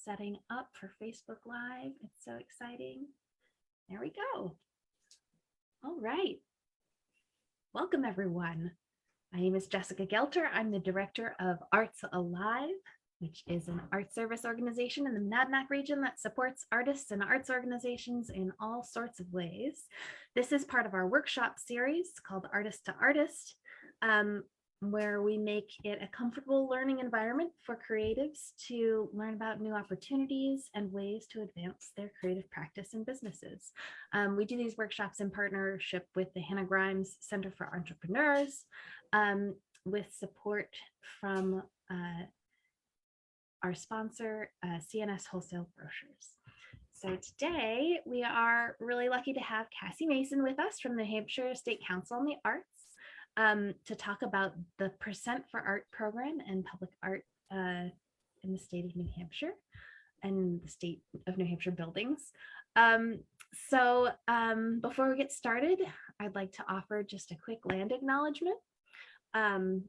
setting up for Facebook Live. It's so exciting. There we go. All right. Welcome, everyone. My name is Jessica Gelter. I'm the director of Arts Alive, which is an art service organization in the Monadnock region that supports artists and arts organizations in all sorts of ways. This is part of our workshop series called Artist to Artist, where we make it a comfortable learning environment for creatives to learn about new opportunities and ways to advance their creative practice and businesses. We do these workshops in partnership with the Hannah Grimes Center for Entrepreneurs, with support from our sponsor, CNS Wholesale Brochures. So today we are really lucky to have Cassie Mason with us from the New Hampshire State Council on the Arts to talk about the Percent for Art program and public art in the state of New Hampshire and the state of New Hampshire buildings. Before we get started, I'd like to offer just a quick land acknowledgement. I'd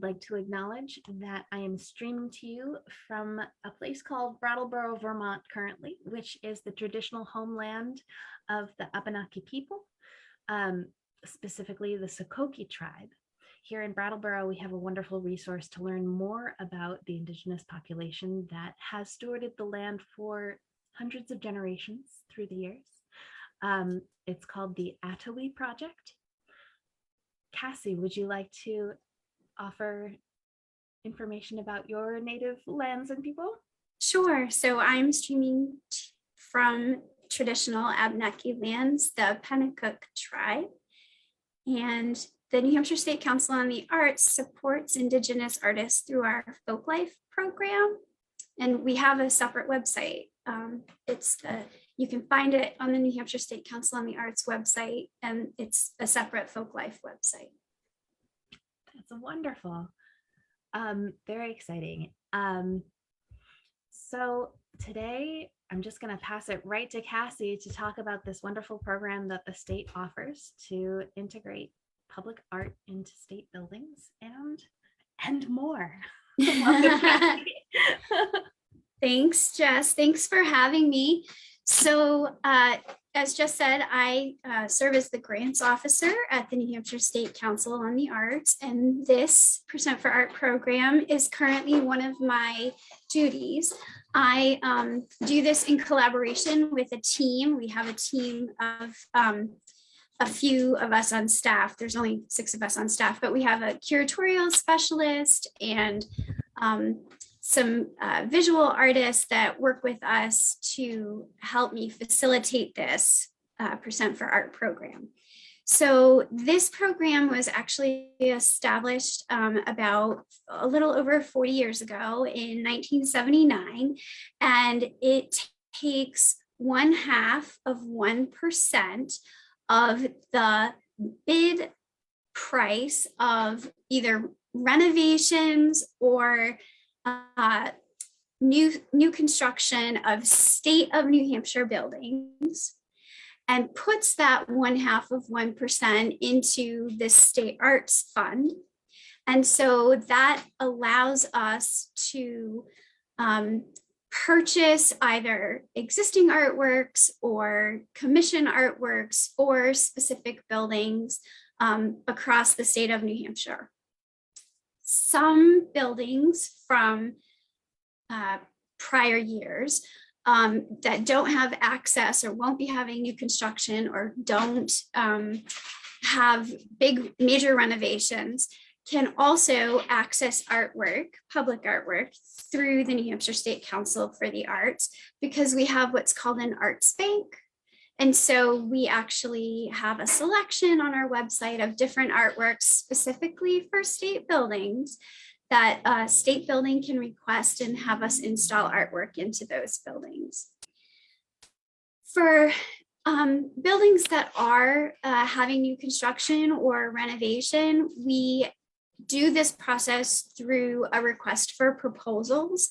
like to acknowledge that I am streaming to you from a place called Brattleboro, Vermont currently, which is the traditional homeland of the Abenaki people, specifically the Sokoke tribe. Here in Brattleboro, we have a wonderful resource to learn more about the Indigenous population that has stewarded the land for hundreds of generations through the years. It's called the RFP Project. Cassie, would you like to offer information about your native lands and people? Sure. So I'm streaming from traditional Abenaki lands, the Pennacook tribe. And the New Hampshire State Council on the Arts supports Indigenous artists through our Folk Life program. And we have a separate website. You can find it on the New Hampshire State Council on the Arts website, and it's a separate Folk Life website. That's wonderful. Very exciting. So today I'm just going to pass it right to Cassie to talk about this wonderful program that the state offers to integrate public art into state buildings and more. Welcome, Cassie. Thanks, Jess. Thanks for having me. So as Jess said, I serve as the grants officer at the New Hampshire State Council on the Arts, and this Percent for Art program is currently one of my duties. I do this in collaboration with a team. We have a team of a few of us on staff. There's only 6 of us on staff, but we have a curatorial specialist and some visual artists that work with us to help me facilitate this Percent for Art program. So this program was actually established about a little over 40 years ago in 1979, and it takes 0.5% of the bid price of either renovations or new construction of state of New Hampshire buildings, and puts that 0.5% into the state arts fund. And so that allows us to purchase either existing artworks or commission artworks for specific buildings across the state of New Hampshire. Some buildings from prior years that don't have access or won't be having new construction or don't have big major renovations can also access artwork, public artwork, through the New Hampshire State Council for the Arts, because we have what's called an arts bank. And so we actually have a selection on our website of different artworks specifically for state buildings that a state building can request and have us install artwork into those buildings. For buildings that are having new construction or renovation, we do this process through a request for proposals.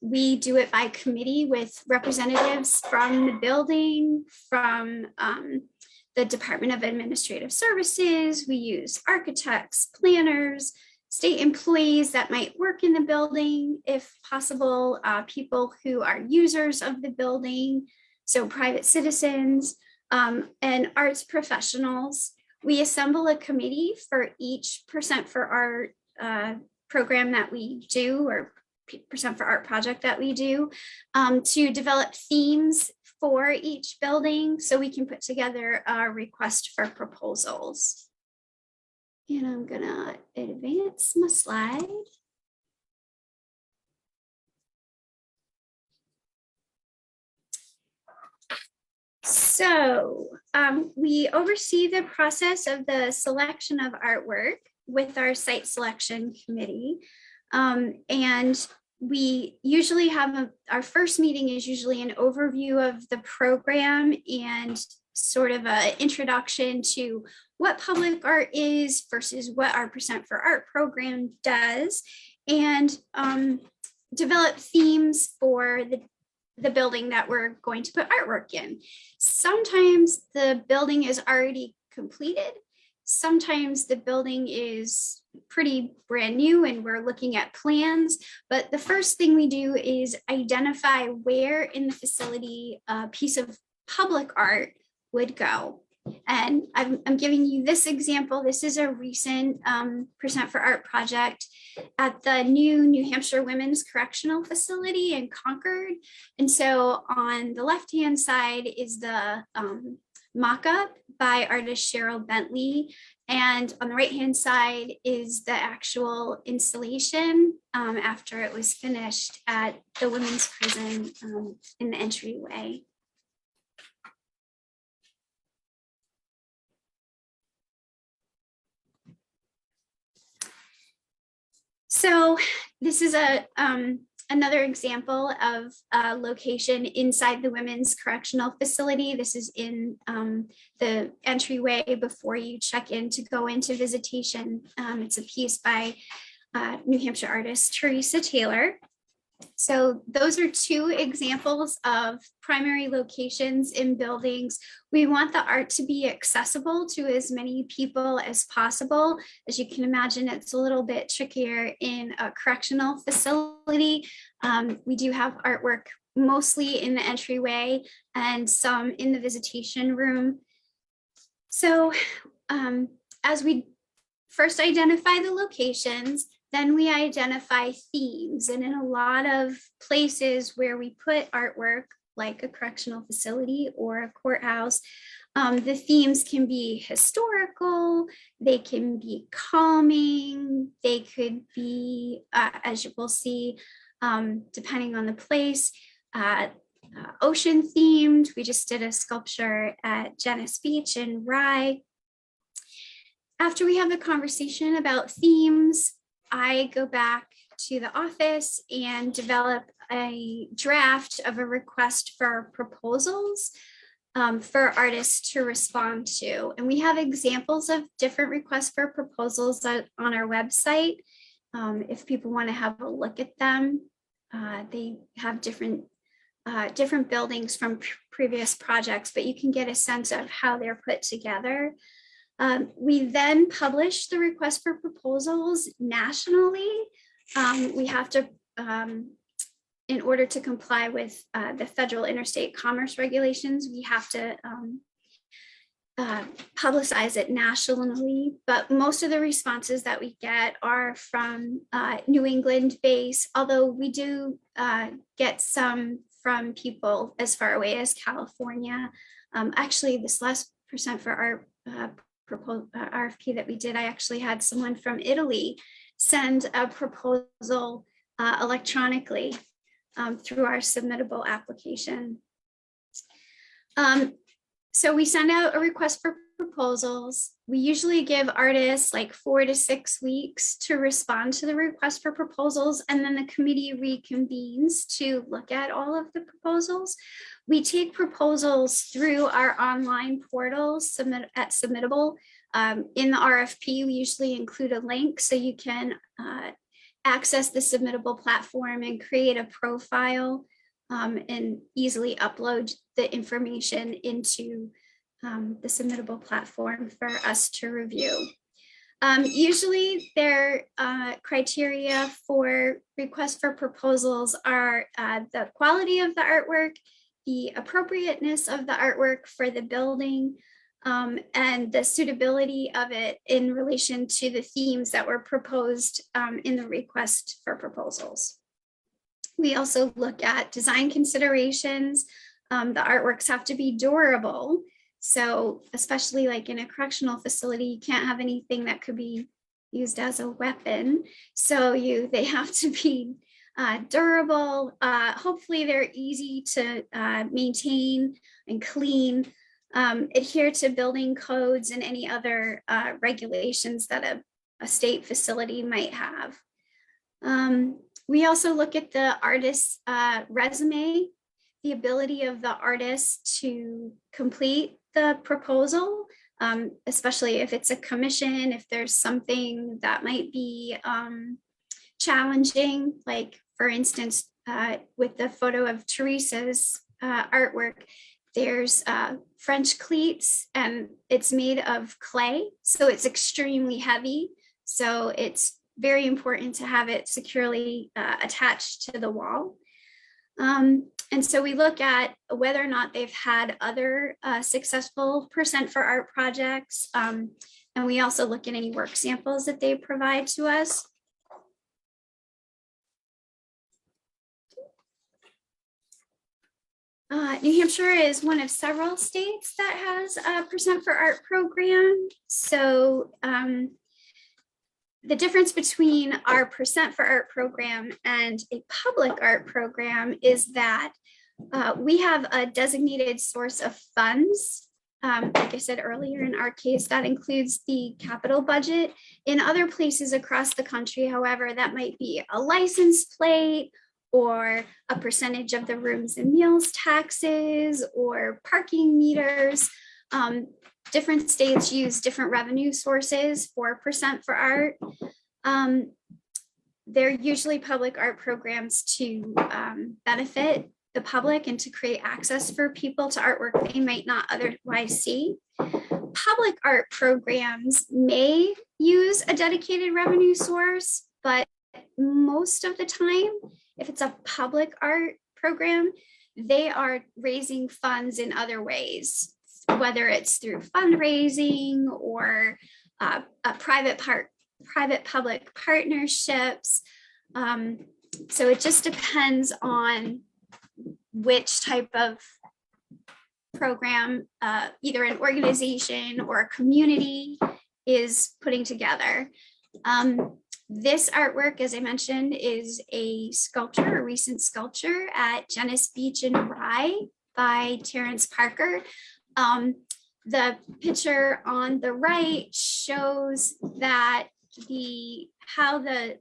We do it by committee with representatives from the building, from the Department of Administrative Services. We use architects, planners, state employees that might work in the building, if possible, people who are users of the building, so private citizens, and arts professionals. We assemble a committee for each Percent for Art program that we do, or Percent for Art project that we do, to develop themes for each building so we can put together a request for proposals. And I'm gonna advance my slide. So we oversee the process of the selection of artwork with our site selection committee. And we usually have our first meeting is usually an overview of the program and sort of an introduction to what public art is versus what our Percent for Art program does, and develop themes for the building that we're going to put artwork in. Sometimes the building is already completed. Sometimes the building is pretty brand new and we're looking at plans, but the first thing we do is identify where in the facility a piece of public art would go. And I'm giving you this example. This is a recent Percent for Art project at the new New Hampshire Women's Correctional Facility in Concord. And so on the left-hand side is the mock-up by artist Cheryl Bentley. And on the right-hand side is the actual installation after it was finished at the women's prison in the entryway. So this is another example of a location inside the Women's Correctional Facility. This is in the entryway before you check in to go into visitation. It's a piece by New Hampshire artist Teresa Taylor. So those are two examples of primary locations in buildings. We want the art to be accessible to as many people as possible. As you can imagine, it's a little bit trickier in a correctional facility. We do have artwork mostly in the entryway and some in the visitation room. So as we first identify the locations, then we identify themes, and in a lot of places where we put artwork, like a correctional facility or a courthouse, the themes can be historical, they can be calming, they could be, as you will see, depending on the place, ocean themed. We just did a sculpture at Genesee Beach in Rye. After we have the conversation about themes, I go back to the office and develop a draft of a request for proposals for artists to respond to. And we have examples of different requests for proposals on our website. If people want to have a look at them, they have different buildings from previous projects, but you can get a sense of how they're put together. We then publish the request for proposals nationally. We have to, in order to comply with the federal interstate commerce regulations, we have to publicize it nationally, but most of the responses that we get are from New England base, although we do get some from people as far away as California. Actually, this last Percent for Art RFP that we did, I actually had someone from Italy send a proposal electronically through our Submittable application. So we send out a request for proposals. We usually give artists like 4 to 6 weeks to respond to the request for proposals, and then the committee reconvenes to look at all of the proposals. We take proposals through our online portal at Submittable. In the RFP, we usually include a link so you can access the Submittable platform and create a profile and easily upload the information into the Submittable platform for us to review. Usually their criteria for requests for proposals are the quality of the artwork, the appropriateness of the artwork for the building, and the suitability of it in relation to the themes that were proposed in the request for proposals. We also look at design considerations. The artworks have to be durable. So especially like in a correctional facility, you can't have anything that could be used as a weapon. So they have to be durable. Hopefully they're easy to maintain and clean, adhere to building codes and any other regulations that a state facility might have. We also look at the artist's resume, the ability of the artist to complete the proposal, especially if it's a commission, if there's something that might be challenging, like for instance, with the photo of Teresa's artwork, there's French cleats and it's made of clay, so it's extremely heavy. So it's very important to have it securely attached to the wall. And so we look at whether or not they've had other successful percent for art projects. And we also look at any work samples that they provide to us. New Hampshire is one of several states that has a percent for art program. So the difference between our percent for art program and a public art program is that we have a designated source of funds. Like I said earlier, in our case, that includes the capital budget. In other places across the country, however, that might be a license plate or a percentage of the rooms and meals taxes or parking meters. Different states use different revenue sources for percent for art. They're usually public art programs to benefit the public and to create access for people to artwork they might not otherwise see. Public art programs may use a dedicated revenue source, but most of the time, if it's a public art program, they are raising funds in other ways, whether it's through fundraising or private-public partnerships. So it just depends on which type of program either an organization or a community is putting together. This artwork, as I mentioned, is a sculpture, a recent sculpture at Genesee Beach in Rye by Terrence Parker. The picture on the right shows that how the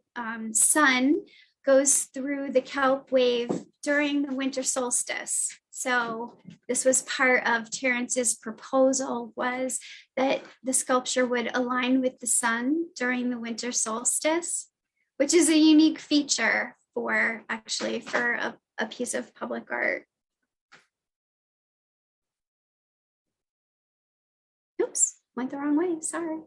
sun goes through the kelp wave during the winter solstice. So this was part of Terrence's proposal, was that the sculpture would align with the sun during the winter solstice, which is a unique feature for a piece of public art. Oops, went the wrong way, sorry.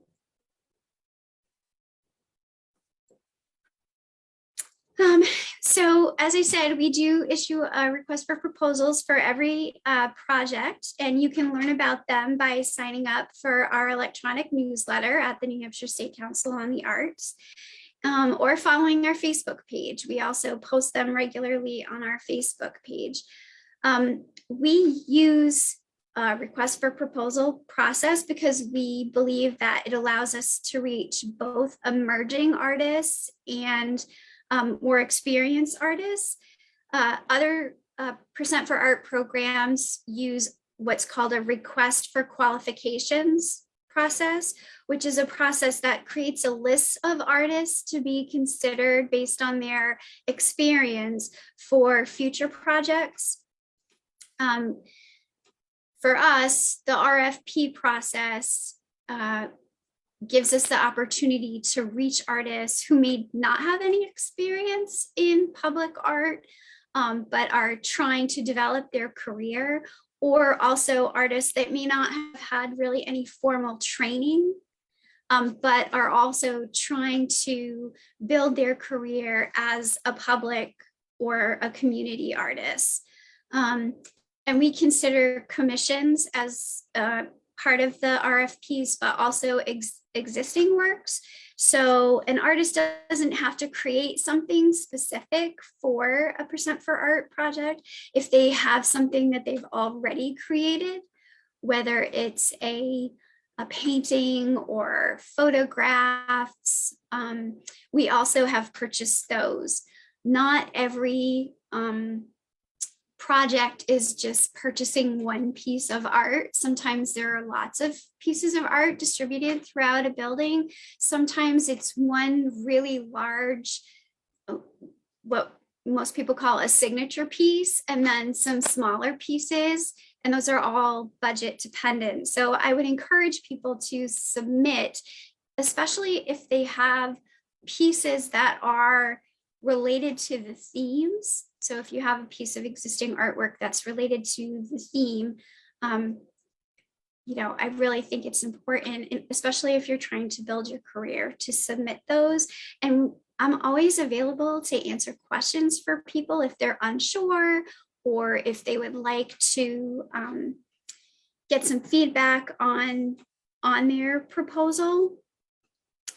So as I said, we do issue a request for proposals for every project, and you can learn about them by signing up for our electronic newsletter at the New Hampshire State Council on the Arts, or following our Facebook page. We also post them regularly on our Facebook page. We use a request for proposal process because we believe that it allows us to reach both emerging artists and more experienced artists. Other percent for art programs use what's called a request for qualifications process, which is a process that creates a list of artists to be considered based on their experience for future projects. For us, the RFP process gives us the opportunity to reach artists who may not have any experience in public art, but are trying to develop their career, or also artists that may not have had really any formal training but are also trying to build their career as a public or a community artist. And we consider commissions as part of the RFPs, but also existing works. So an artist doesn't have to create something specific for a Percent for Art project if they have something that they've already created, whether it's a painting or photographs. We also have purchased those. Not every project is just purchasing one piece of art. Sometimes there are lots of pieces of art distributed throughout a building. Sometimes it's one really large, what most people call a signature piece, and then some smaller pieces, and those are all budget dependent. So I would encourage people to submit, especially if they have pieces that are related to the themes. So if you have a piece of existing artwork that's related to the theme, I really think it's important, especially if you're trying to build your career, to submit those. And I'm always available to answer questions for people if they're unsure, or if they would like to get some feedback on their proposal.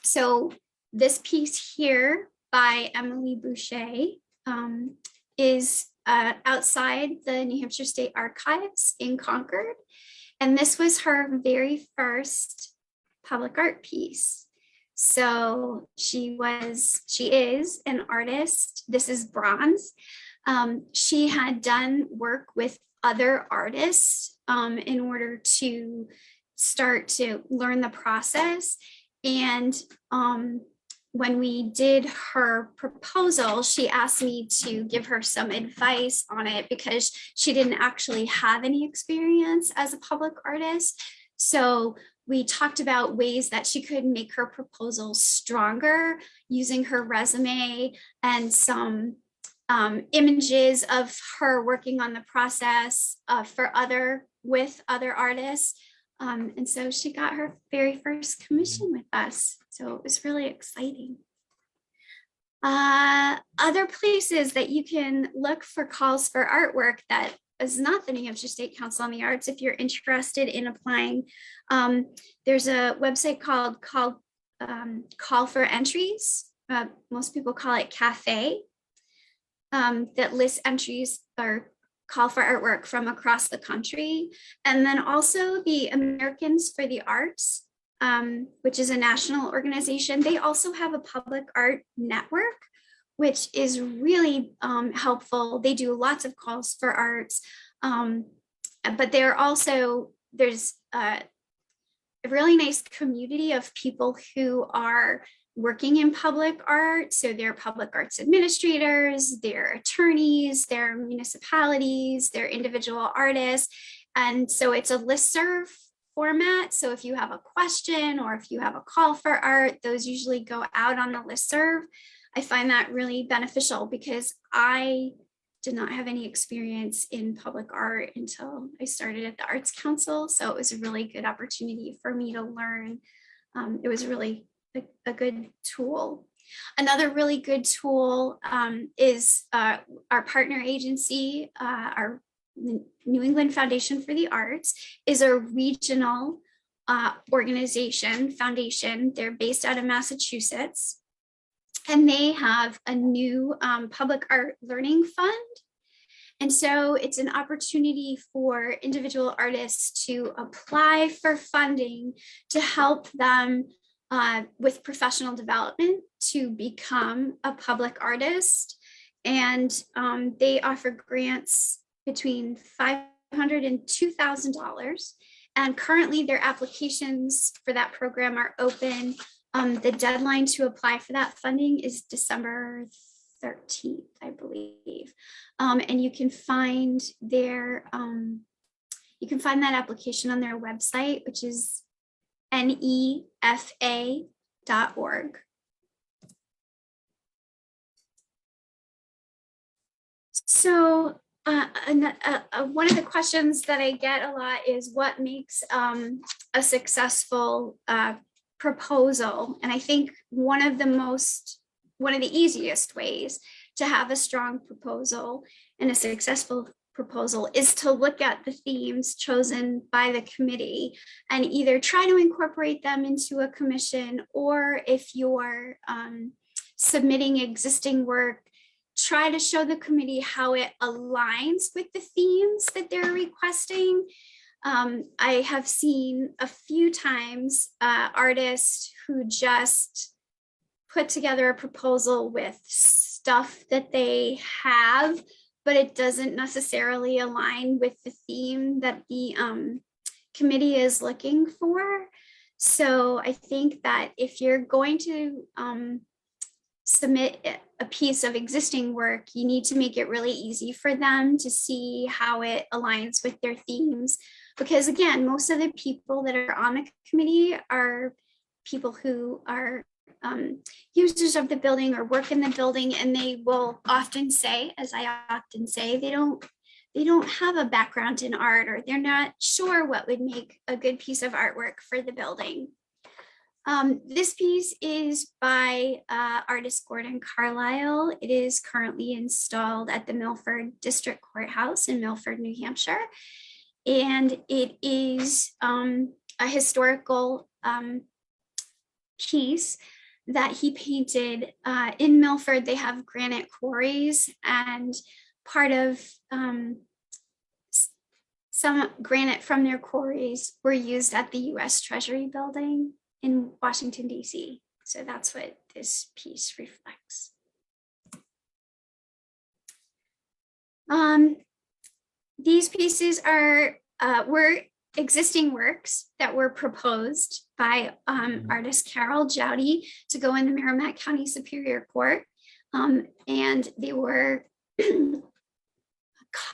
So this piece here by Emily Boucher is outside the New Hampshire State Archives in Concord. And this was her very first public art piece. So she is an artist. This is bronze. She had done work with other artists in order to start to learn the process. And when we did her proposal, she asked me to give her some advice on it because she didn't actually have any experience as a public artist. So we talked about ways that she could make her proposal stronger using her resume and some images of her working on the process with other artists. And so she got her very first commission with us. So it was really exciting. Other places that you can look for calls for artwork that is not the New Hampshire State Council on the Arts, if you're interested in applying, there's a website called Call for Entries. Most people call it Cafe, that lists entries or call for artwork from across the country. And then also the Americans for the Arts, which is a national organization. They also have a public art network, which is really helpful. They do lots of calls for arts, but there's a really nice community of people who are working in public art. So they're public arts administrators, they're attorneys, they're municipalities, they're individual artists. And so it's a listserv format. So if you have a question or if you have a call for art, those usually go out on the listserv. I find that really beneficial because I did not have any experience in public art until I started at the Arts Council. So it was a really good opportunity for me to learn. It was really a good tool. Another really good tool is our partner agency, our New England Foundation for the Arts is a regional foundation. They're based out of Massachusetts, and they have a new public art learning fund. And so it's an opportunity for individual artists to apply for funding to help them with professional development to become a public artist. And they offer grants between $500 and $2,000. And currently their applications for that program are open. The deadline to apply for that funding is December 13th, I believe. And you can find that application on their website, which is nefa.org. So one of the questions that I get a lot is what makes a successful proposal, and I think one of the easiest ways to have a strong proposal and a successful proposal is to look at the themes chosen by the committee and either try to incorporate them into a commission, or if you're submitting existing work, try to show the committee how it aligns with the themes that they're requesting. I have seen a few times artists who just put together a proposal with stuff that they have, but it doesn't necessarily align with the theme that the committee is looking for. So I think that if you're going to submit a piece of existing work, you need to make it really easy for them to see how it aligns with their themes. Because again, most of the people that are on the committee are people who are users of the building or work in the building, and they will often say, as I often say, they don't have a background in art, or they're not sure what would make a good piece of artwork for the building. This piece is by artist Gordon Carlisle. It is currently installed at the Milford District Courthouse in Milford, New Hampshire. And it is a historical piece that he painted in Milford. They have granite quarries, and part of some granite from their quarries were used at the US Treasury building in Washington, D.C. So that's what this piece reflects. These pieces were existing works that were proposed by artist Carol Joudy to go in the Merrimack County Superior Court. And they were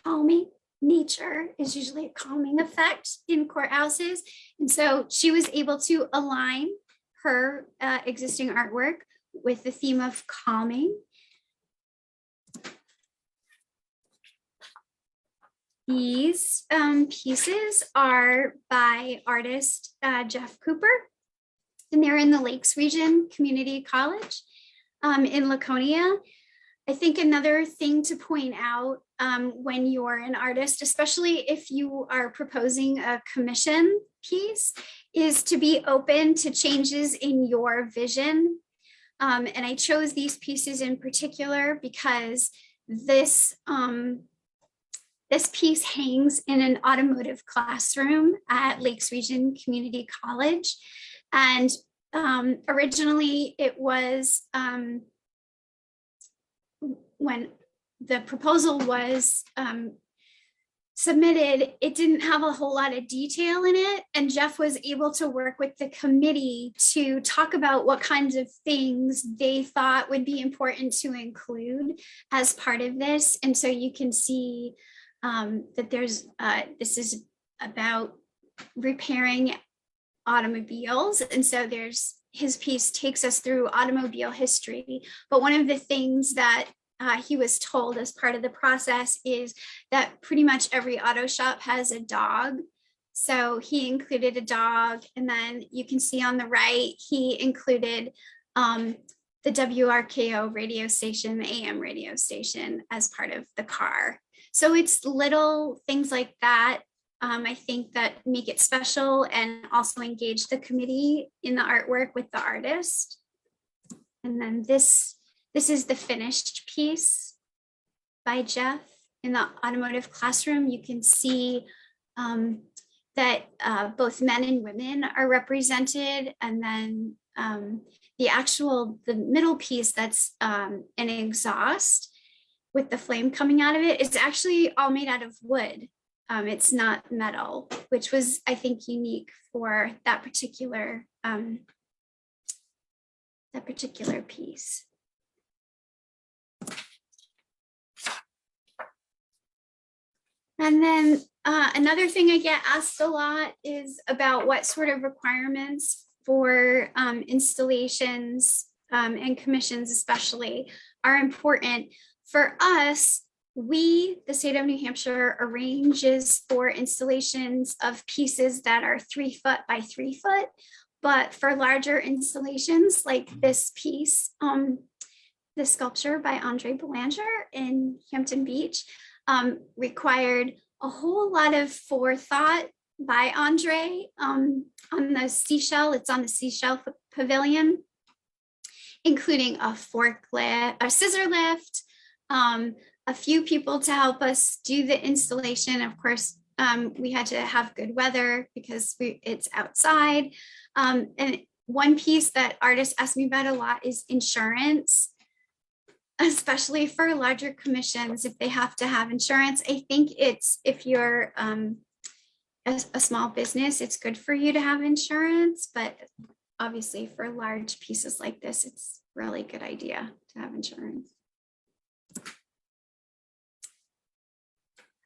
calming. Nature is usually a calming effect in courthouses. And so she was able to align her existing artwork with the theme of calming. These pieces are by artist Jeff Cooper, and they're in the Lakes Region Community College in Laconia. I think another thing to point out when you're an artist, especially if you are proposing a commission piece, is to be open to changes in your vision. And I chose these pieces in particular because this piece hangs in an automotive classroom at Lakes Region Community College. And originally it was, when the proposal was submitted, it didn't have a whole lot of detail in it. And Jeff was able to work with the committee to talk about what kinds of things they thought would be important to include as part of this. And so you can see that this is about repairing automobiles. And so his piece takes us through automobile history. But one of the things that he was told as part of the process is that pretty much every auto shop has a dog. So he included a dog, and then you can see on the right, he included the WRKO radio station, the AM radio station, as part of the car. So it's little things like that, I think, that make it special and also engage the committee in the artwork with the artist. And then this is the finished piece by Jeff in the automotive classroom. You can see that both men and women are represented. And then the middle piece that's an exhaust with the flame coming out of it is actually all made out of wood. It's not metal, which was, I think, unique for that particular piece. And then another thing I get asked a lot is about what sort of requirements for installations and commissions especially are important. For us, the state of New Hampshire, arranges for installations of pieces that are 3 foot by 3 foot, But for larger installations like this piece, the sculpture by Andre Belanger in Hampton Beach required a whole lot of forethought by Andre on the seashell. It's on the seashell pavilion, including a forklift, a scissor lift, a few people to help us do the installation. Of course, we had to have good weather because it's outside. And one piece that artists ask me about a lot is insurance, especially for larger commissions, if they have to have insurance. I think it's, if you're a small business, it's good for you to have insurance, but obviously for large pieces like this, it's really good idea to have insurance.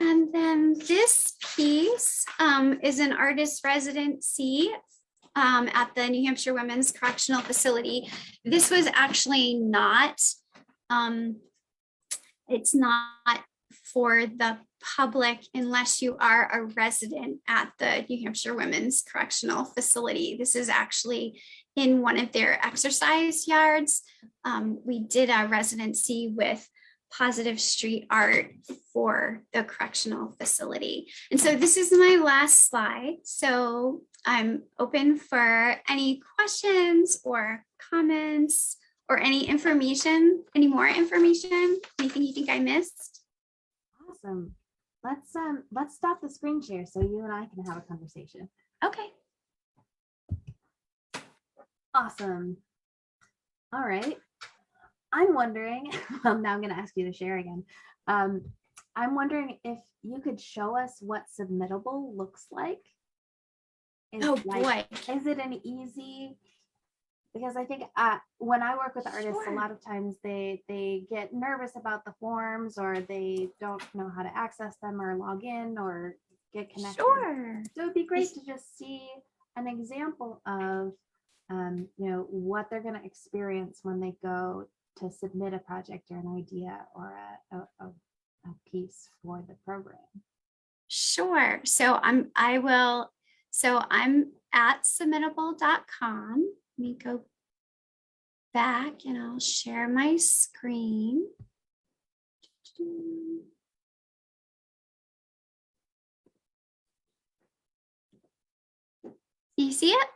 And then this piece is an artist residency at the New Hampshire Women's Correctional Facility. This was actually not, it's not for the public unless you are a resident at the New Hampshire Women's Correctional Facility. This is actually in one of their exercise yards. We did a residency with positive street art for the correctional facility. And so this is my last slide. So I'm open for any questions or comments or any information, any more information, anything you think I missed? Awesome. Let's stop the screen share so you and I can have a conversation. Okay. Awesome. All right. I'm wondering, well, now I'm going to ask you to share again. I'm wondering if you could show us what Submittable looks like. Boy. Is it an easy, because I think when I work with artists, a lot of times they get nervous about the forms, or they don't know how to access them or log in or get connected. Sure. So it'd be great to just see an example of what they're going to experience when they go to submit a project or an idea or a piece for the program. Sure. So I'm at submittable.com. Let me go back and I'll share my screen. You see it?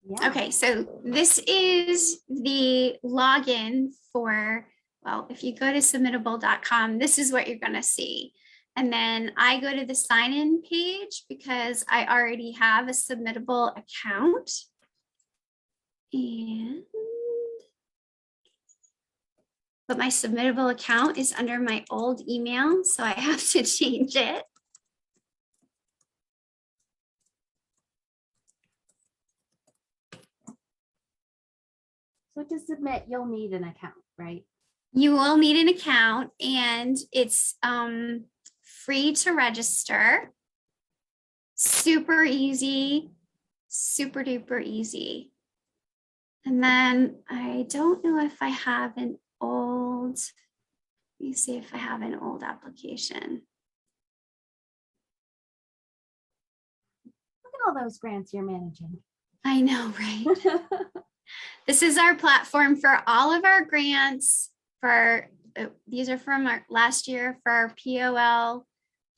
Yeah. Okay, so this is the login for, well, if you go to submittable.com, this is what you're going to see. And then I go to the sign in page because I already have a Submittable account. But my Submittable account is under my old email, so I have to change it. So to submit, you'll need an account, right? You will need an account, and it's free to register. Super easy, super duper easy. And then I don't know if I have an old, let me see if I have an old application. Look at all those grants you're managing. I know, right? This is our platform for all of our grants. For these are from our last year for our POL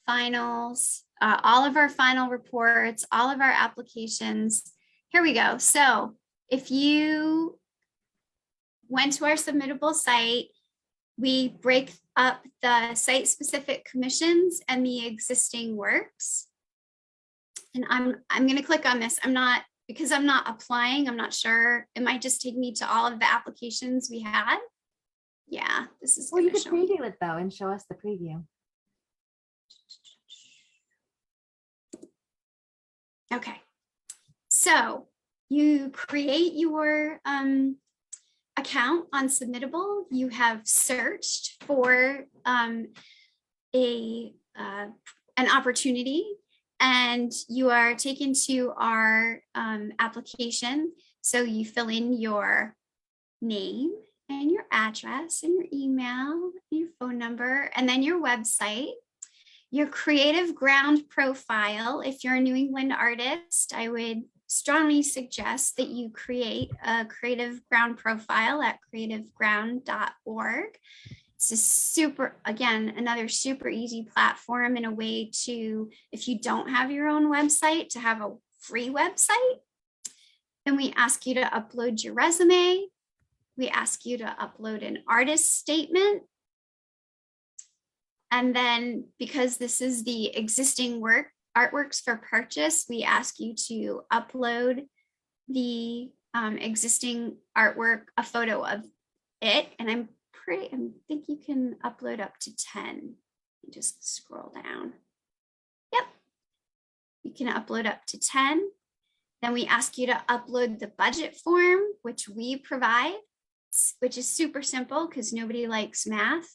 finals, all of our final reports, all of our applications. Here we go. So if you went to our Submittable site, we break up the site-specific commissions and the existing works. And I'm going to click on this. Because I'm not applying, I'm not sure. It might just take me to all of the applications we had. Yeah, this is. Well, you could preview it though and show us the preview. Okay, so you create your account on Submittable. You have searched for an opportunity, and you are taken to our application. So you fill in your name and your address and your email, and your phone number, and then your website, your creative ground profile. If you're a New England artist, I would strongly suggest that you create a Creative Ground profile at creativeground.org. It's a super, again, another super easy platform and a way to, if you don't have your own website, to have a free website. And we ask you to upload your resume. We ask you to upload an artist statement. And then because this is the existing artworks for purchase, we ask you to upload the existing artwork, a photo of it. And I think you can upload up to 10. Just scroll down. Yep. You can upload up to 10. Then we ask you to upload the budget form, which we provide, which is super simple because nobody likes math.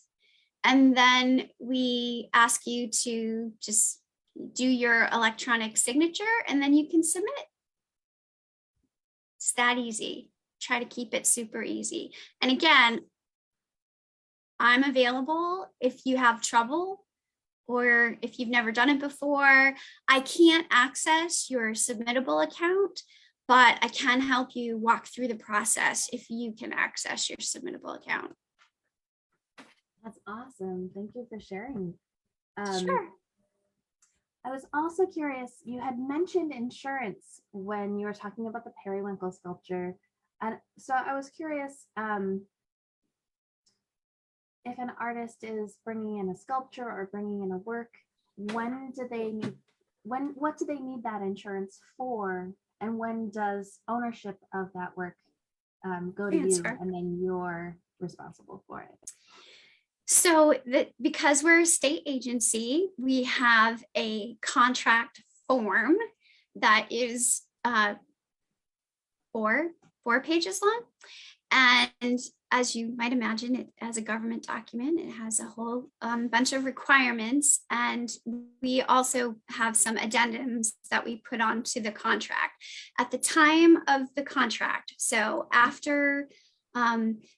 And then we ask you to just do your electronic signature and then you can submit. It's that easy. Try to keep it super easy. And again, I'm available if you have trouble or if you've never done it before. I can't access your Submittable account, but I can help you walk through the process if you can access your Submittable account. That's awesome. Thank you for sharing. Sure. I was also curious, you had mentioned insurance when you were talking about the periwinkle sculpture. And so I was curious, if an artist is bringing in a sculpture or bringing in a work, what do they need that insurance for? And when does ownership of that work go to you and then you're responsible for it? So because we're a state agency, we have a contract form that is 4 pages long. And as you might imagine, it as a government document, it has a whole bunch of requirements. And we also have some addendums that we put onto the contract at the time of the contract. So after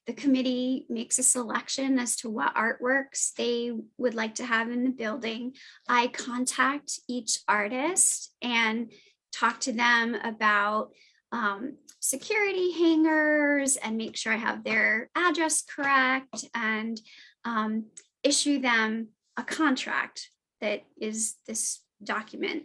the committee makes a selection as to what artworks they would like to have in the building, I contact each artist and talk to them about security hangers and make sure I have their address correct and issue them a contract that is this document.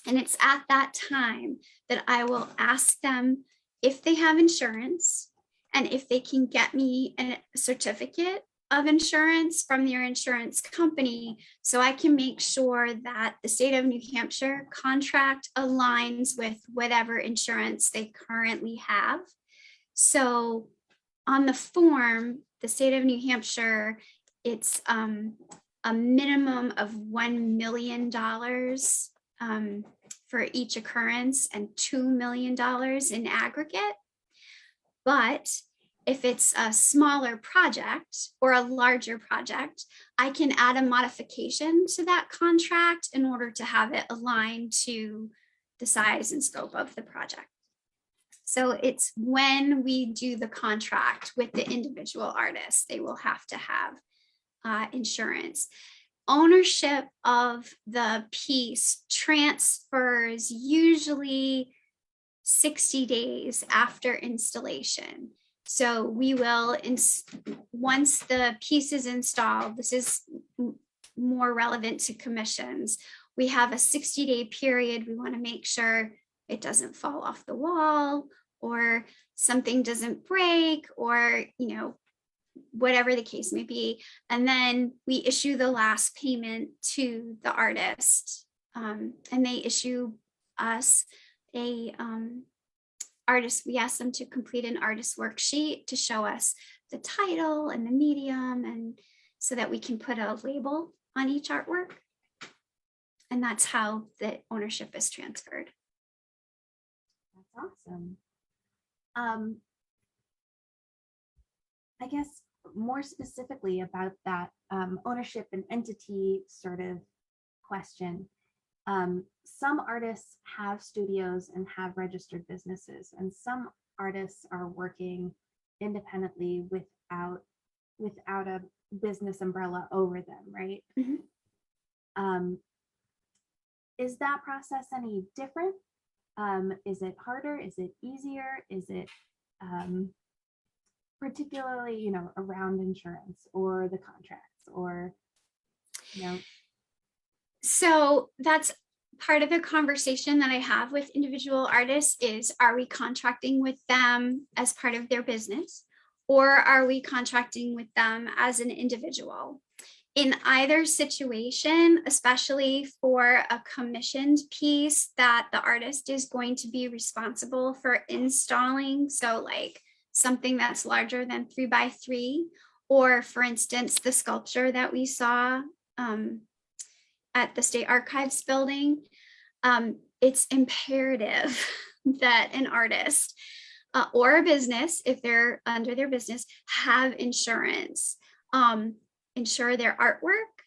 And it's at that time that I will ask them if they have insurance and if they can get me a certificate of insurance from their insurance company so I can make sure that the state of New Hampshire contract aligns with whatever insurance they currently have. So on the form, the state of New Hampshire, it's a minimum of $1 million for each occurrence and $2 million in aggregate. But if it's a smaller project or a larger project, I can add a modification to that contract in order to have it aligned to the size and scope of the project. So it's when we do the contract with the individual artists, they will have to have insurance. Ownership of the piece transfers usually 60 days after installation. So we will, once the piece is installed, this is more relevant to commissions, we have a 60-day period. We want to make sure it doesn't fall off the wall or something doesn't break or, whatever the case may be. And then we issue the last payment to the artist and they issue us a artist. We ask them to complete an artist worksheet to show us the title and the medium and so that we can put a label on each artwork. And that's how the ownership is transferred. That's awesome. I guess more specifically about that ownership and entity sort of question. Some artists have studios and have registered businesses, and some artists are working independently without a business umbrella over them, right? Mm-hmm. Is that process any different Is it harder? Is it easier? Is it particularly, around insurance or the contracts or, So that's part of the conversation that I have with individual artists is, are we contracting with them as part of their business, or are we contracting with them as an individual? In either situation, especially for a commissioned piece that the artist is going to be responsible for installing, so like something that's larger than 3x3, or for instance, the sculpture that we saw at the State Archives building, it's imperative that an artist or a business, if they're under their business, have insurance. Insure their artwork,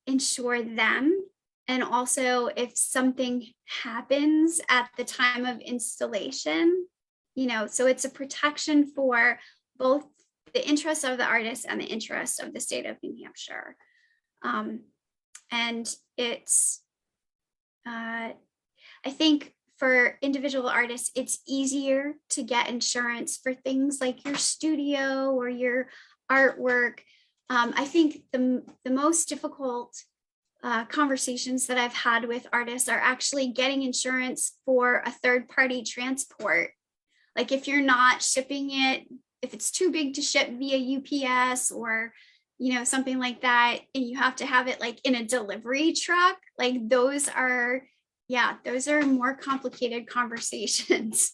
insure them, and also if something happens at the time of installation, so it's a protection for both the interests of the artist and the interests of the state of New Hampshire. And it's, I think for individual artists, it's easier to get insurance for things like your studio or your artwork. I think the most difficult conversations that I've had with artists are actually getting insurance for a third-party transport. Like if you're not shipping it, if it's too big to ship via UPS or something like that, and you have to have it like in a delivery truck, like those are more complicated conversations.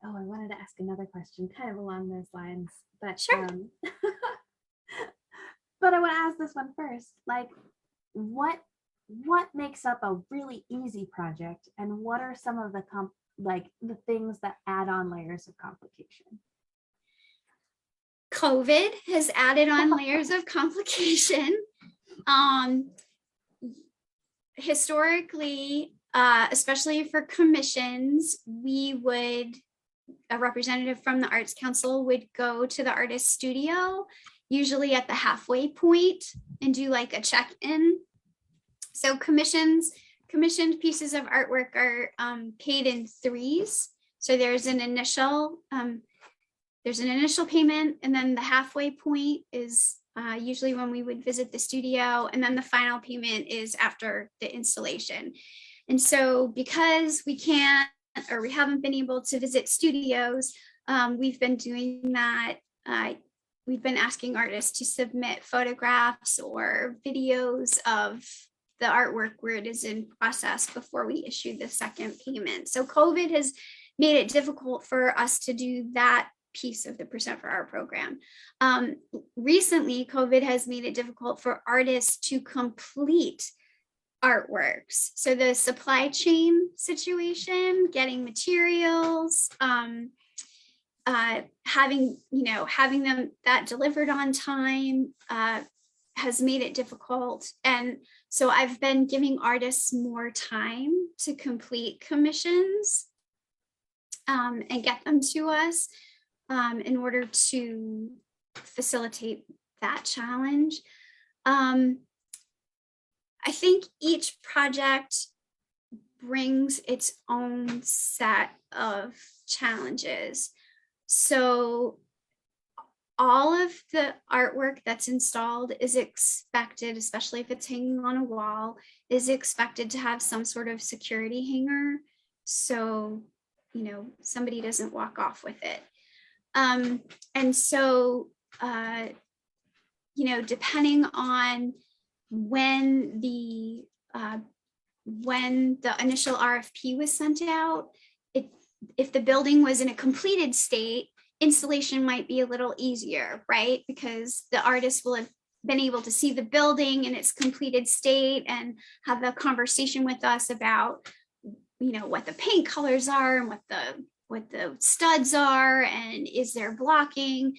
I wanted to ask another question kind of along those lines, but Sure. But I want to ask this one first. Like, what makes up a really easy project, and what are some of the the things that add on layers of complication? COVID has added on layers of complication. Historically, especially for commissions, a representative from the Arts Council would go to the artist studio, usually at the halfway point, and do like a check-in. So commissioned pieces of artwork are paid in threes. So there's an initial payment, and then the halfway point is usually when we would visit the studio, and then the final payment is after the installation. And so because we can't, or we haven't been able to visit studios, we've been doing that. We've been asking artists to submit photographs or videos of the artwork where it is in process before we issue the second payment. So COVID has made it difficult for us to do that piece of the Percent for Art program. Recently, COVID has made it difficult for artists to complete artworks. So the supply chain situation, getting materials, having them that delivered on time has made it difficult. And so I've been giving artists more time to complete commissions and get them to us in order to facilitate that challenge. I think each project brings its own set of challenges. So all of the artwork that's installed is expected, especially if it's hanging on a wall, is expected to have some sort of security hanger. So, somebody doesn't walk off with it. And so, depending on when the initial RFP was sent out, if the building was in a completed state, installation might be a little easier, right? Because the artist will have been able to see the building in its completed state and have a conversation with us about, what the paint colors are and what the studs are, and is there blocking.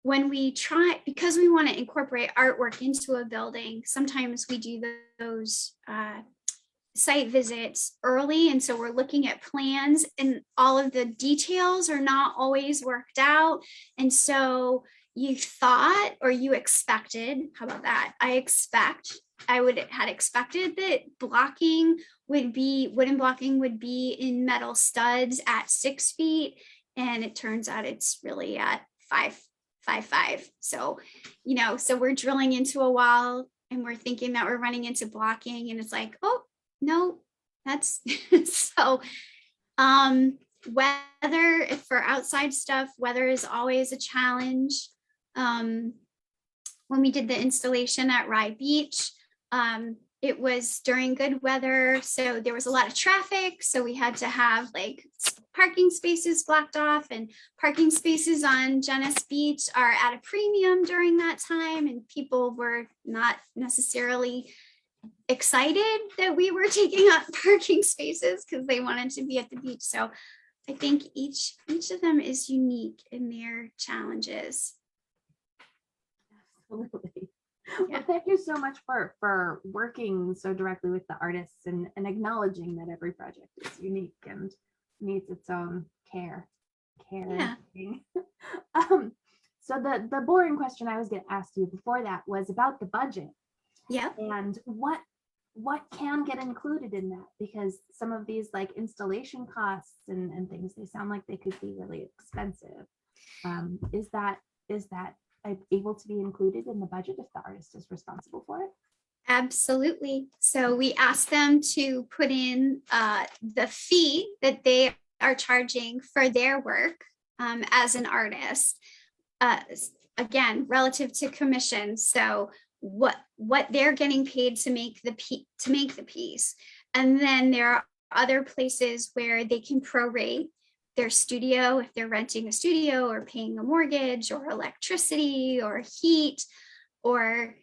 When we try, because we want to incorporate artwork into a building, sometimes we do those site visits early. And so we're looking at plans, and all of the details are not always worked out. And so you thought, or you expected, how about that? I expect had expected that wooden blocking would be in metal studs at 6 feet. And it turns out it's really at 5.5. So, so we're drilling into a wall and we're thinking that we're running into blocking, and it's like, oh, no, that's so, weather, if for outside stuff, weather is always a challenge. When we did the installation at Rye Beach, it was during good weather, so there was a lot of traffic, so we had to have like parking spaces blocked off, and parking spaces on Genesee Beach are at a premium during that time, and people were not necessarily excited that we were taking up parking spaces because they wanted to be at the beach. So I think each of them is unique in their challenges. Absolutely. Yeah. Well, thank you so much for working so directly with the artists and acknowledging that every project is unique and needs its own care. Yeah. So the boring question I was going to ask you before that was about the budget. Yeah. And what can get included in that? Because some of these like installation costs and things, they sound like they could be really expensive. Is that able to be included in the budget if the artist is responsible for it? Absolutely. So we asked them to put in the fee that they are charging for their work as an artist. Again, relative to commission. So what they're getting paid to make the piece. And then there are other places where they can prorate their studio if they're renting a studio or paying a mortgage or electricity or heat, or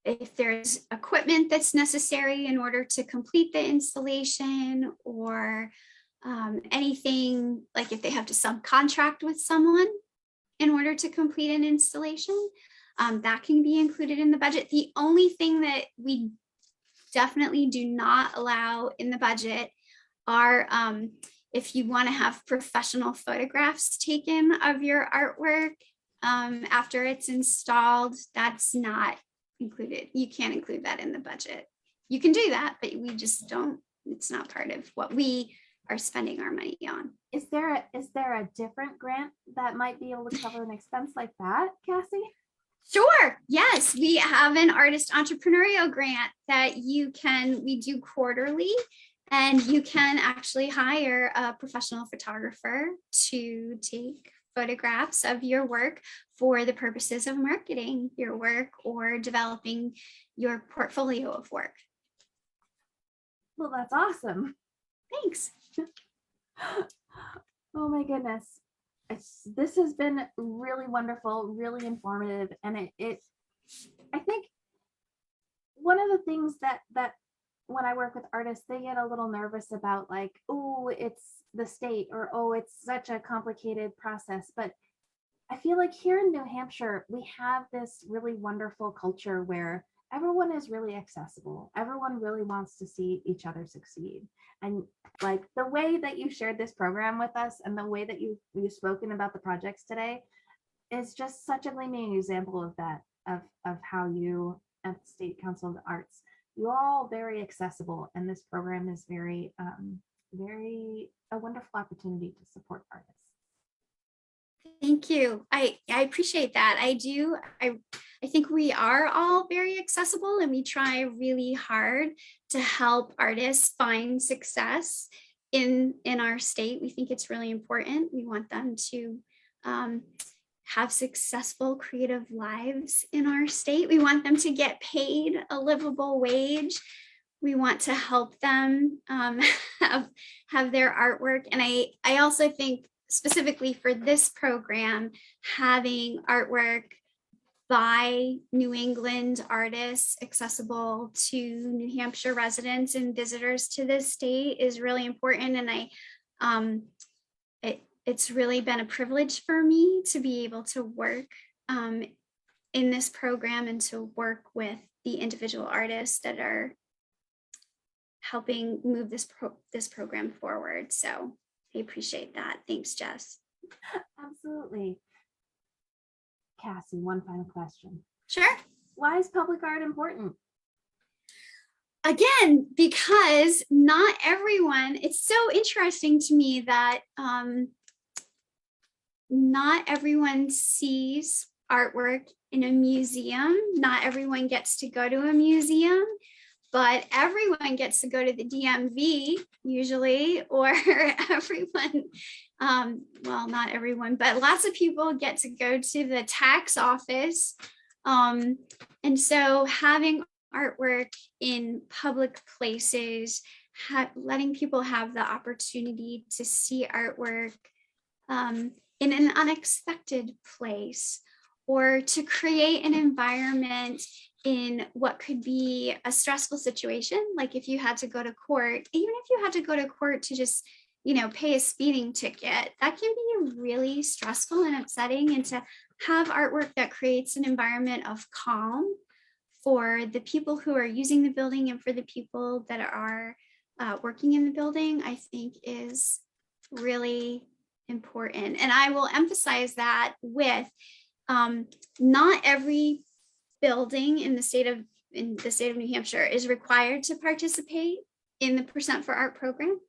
if there's equipment that's necessary in order to complete the installation, or anything like if they have to subcontract with someone in order to complete an installation, that can be included in the budget. The only thing that we definitely do not allow in the budget are if you want to have professional photographs taken of your artwork after it's installed, that's not included. You can't include that in the budget. You can do that, but we just don't, it's not part of what we are spending our money on. Is there a different grant that might be able to cover an expense like that, Cassie? Sure. Yes, we have an artist entrepreneurial grant that we do quarterly, and you can actually hire a professional photographer to take photographs of your work for the purposes of marketing your work or developing your portfolio of work. Well, that's awesome. Thanks. Oh my goodness. This has been really wonderful, really informative. And I think one of the things that when I work with artists, they get a little nervous about like, oh, it's the state, or, oh, it's such a complicated process. But I feel like here in New Hampshire, we have this really wonderful culture where everyone is really accessible. Everyone really wants to see each other succeed. And like the way that you shared this program with us and the way that you've spoken about the projects today is just such a gleaming example of that, of how you at the State Council of the Arts, you're all very accessible. And this program is very a wonderful opportunity to support artists. Thank you. I appreciate that. I do. I think we are all very accessible, and we try really hard to help artists find success in our state. We think it's really important. We want them to have successful creative lives in our state. We want them to get paid a livable wage. We want to help them have their artwork. And I also think specifically for this program, having artwork by New England artists accessible to New Hampshire residents and visitors to this state is really important. And it's really been a privilege for me to be able to work in this program and to work with the individual artists that are helping move this program forward. So I appreciate that. Thanks, Jess. Absolutely. Cassie, one final question. Sure. Why is public art important? Again, because not everyone, it's so interesting to me that not everyone sees artwork in a museum. Not everyone gets to go to a museum, but everyone gets to go to the DMV usually, or everyone, well, not everyone, but lots of people get to go to the tax office. And so having artwork in public places, letting people have the opportunity to see artwork in an unexpected place, or to create an environment in what could be a stressful situation. Like if you had to go to court, even if you had to go to court to just, pay a speeding ticket, that can be really stressful and upsetting. And to have artwork that creates an environment of calm for the people who are using the building and for the people that are working in the building, I think is really important. And I will emphasize that with not every building in the state of New Hampshire is required to participate in the Percent for Art program.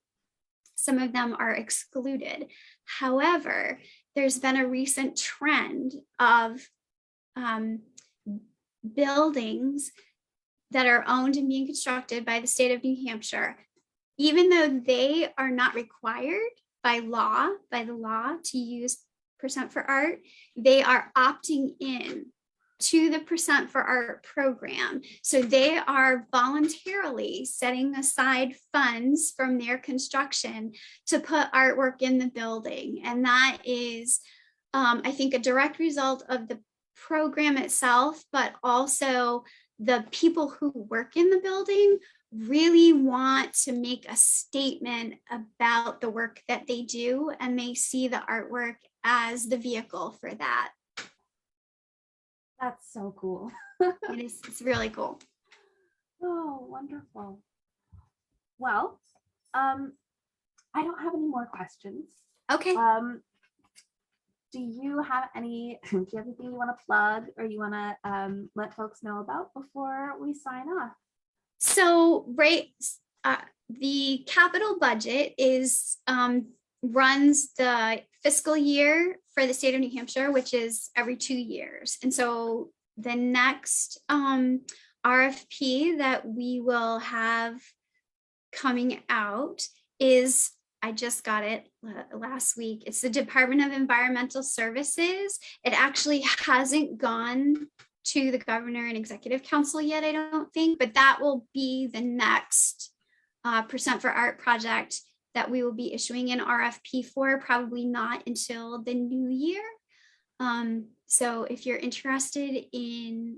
Some of them are excluded. However, there's been a recent trend of buildings that are owned and being constructed by the state of New Hampshire, even though they are not required by the law to use Percent for Art, they are opting in to the Percent for Art program. So they are voluntarily setting aside funds from their construction to put artwork in the building. And that is, I think, a direct result of the program itself, but also the people who work in the building really want to make a statement about the work that they do, and they see the artwork as the vehicle for that. That's so cool. It's really cool. Oh, wonderful. Well, I don't have any more questions. Okay. Do you have anything you want to plug or you want to let folks know about before we sign off? So, the capital budget is runs the fiscal year for the state of New Hampshire, which is every 2 years. And so the next RFP that we will have coming out is, I just got it last week. It's the Department of Environmental Services. It actually hasn't gone to the governor and executive council yet, I don't think, but that will be the next Percent for Art project that we will be issuing an RFP for, probably not until the new year. So if you're interested in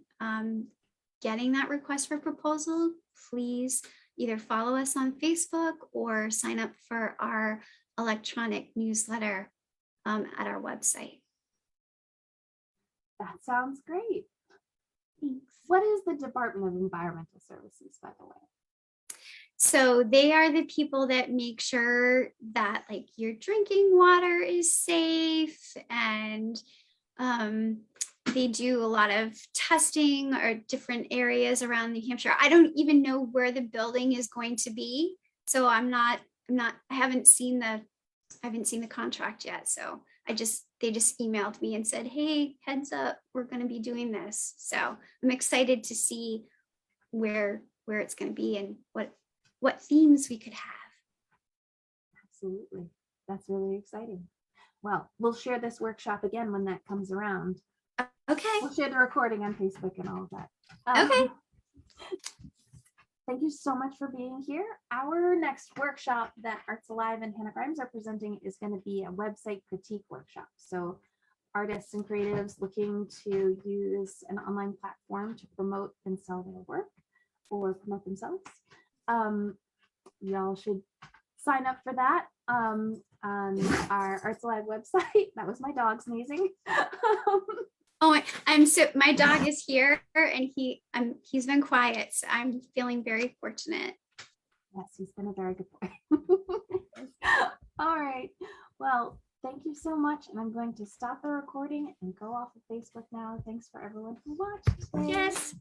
getting that request for proposal, please either follow us on Facebook or sign up for our electronic newsletter at our website. That sounds great. Thanks. What is the Department of Environmental Services, by the way? So they are the people that make sure that like your drinking water is safe, and they do a lot of testing or different areas around New Hampshire. I don't even know where the building is going to be, so I haven't seen the contract yet. So they just emailed me and said, hey, heads up, we're going to be doing this. So I'm excited to see where it's going to be and what themes we could have. Absolutely. That's really exciting. Well, we'll share this workshop again when that comes around. Okay. We'll share the recording on Facebook and all of that. Okay. Thank you so much for being here. Our next workshop that Arts Alive and Hannah Grimes are presenting is going to be a website critique workshop. So artists and creatives looking to use an online platform to promote and sell their work or promote themselves. Y'all should sign up for that on our Arts Alive website. That was my dog sneezing. My dog is here and he's been quiet. So I'm feeling very fortunate. Yes, he's been a very good boy. All right. Well, Thank you so much. And I'm going to stop the recording and go off of Facebook now. Thanks for everyone who watched today. Yes.